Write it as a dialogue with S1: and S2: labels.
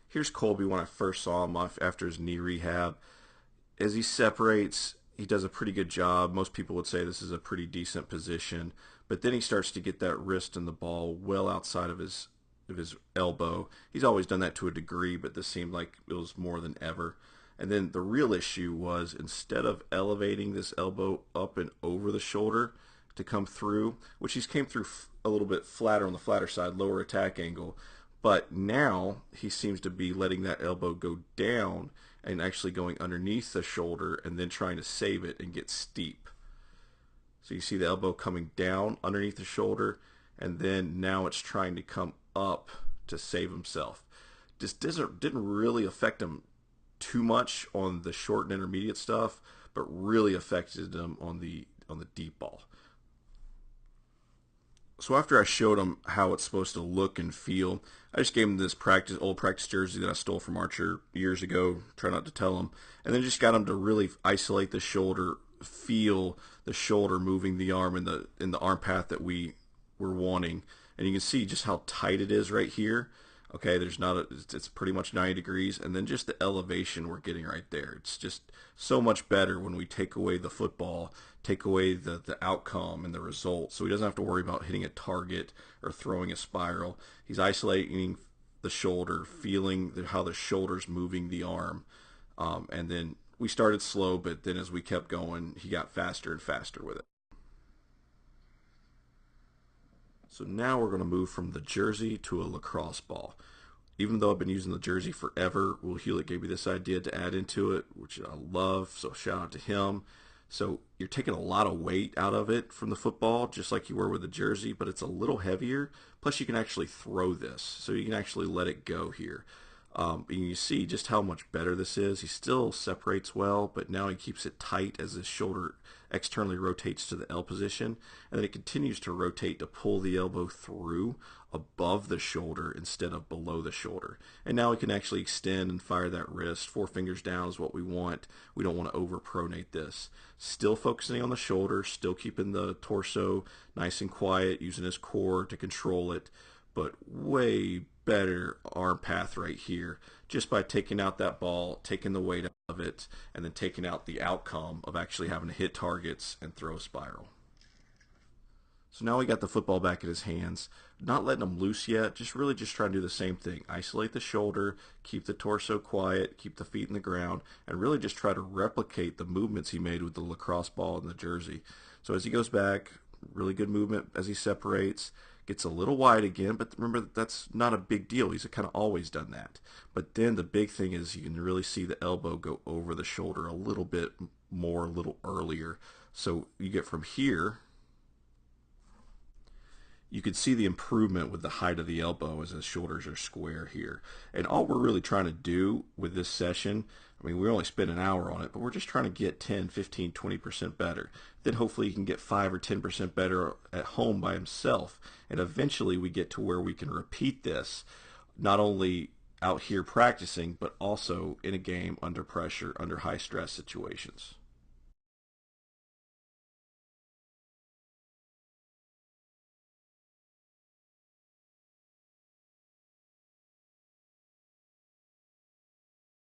S1: Here's Colby when I first saw him after his knee rehab. As he separates, he does a pretty good job. Most people would say this is a pretty decent position, but then he starts to get that wrist and the ball well outside of his elbow. He's always done that to a degree, but this seemed like it was more than ever. And then the real issue was instead of elevating this elbow up and over the shoulder to come through, which he's came through a little bit flatter on the flatter side, lower attack angle, but now he seems to be letting that elbow go down and actually going underneath the shoulder and then trying to save it and get steep. So you see the elbow coming down underneath the shoulder, and then now it's trying to come up to save himself. Just didn't really affect him too much on the short and intermediate stuff, but really affected him on the deep ball. So after I showed him how it's supposed to look and feel, I just gave him this old practice jersey that I stole from Archer years ago. Try not to tell him, and then just got him to really isolate the shoulder, feel the shoulder moving the arm in the arm path that we were wanting, and you can see just how tight it is right here. Okay, it's pretty much 90 degrees, and then just the elevation we're getting right there. It's just so much better when we take away the football, take away the outcome and the result, so he doesn't have to worry about hitting a target or throwing a spiral. He's isolating the shoulder, feeling how the shoulder's moving the arm, and then we started slow, but then as we kept going, he got faster and faster with it. So now we're going to move from the jersey to a lacrosse ball. Even though I've been using the jersey forever, Will Hewlett gave me this idea to add into it, which I love, so shout out to him. So you're taking a lot of weight out of it from the football, just like you were with the jersey, but it's a little heavier. Plus you can actually throw this, so you can actually let it go here. And you see just how much better this is. He still separates well, but now he keeps it tight as his shoulder externally rotates to the L position, and then it continues to rotate to pull the elbow through above the shoulder instead of below the shoulder. And now we can actually extend and fire that wrist. 4 fingers down is what we want. We don't want to over-pronate this. Still focusing on the shoulder, still keeping the torso nice and quiet, using his core to control it, but way better arm path right here just by taking out that ball, taking the weight out of it, and then taking out the outcome of actually having to hit targets and throw a spiral. So now we got the football back in his hands, not letting him loose yet, just really just trying to do the same thing. Isolate the shoulder, keep the torso quiet, keep the feet in the ground, and really just try to replicate the movements he made with the lacrosse ball and the jersey. So as he goes back, really good movement as he separates, gets a little wide again, but remember that's not a big deal. He's kind of always done that. But then the big thing is you can really see the elbow go over the shoulder a little bit more, a little earlier. So you get from here, you can see the improvement with the height of the elbow as his shoulders are square here. And all we're really trying to do with this session, I mean, we only spent an hour on it, but we're just trying to get 10, 15, 20% better. Then hopefully he can get 5 or 10% better at home by himself. And eventually we get to where we can repeat this, not only out here practicing, but also in a game under pressure, under high stress situations.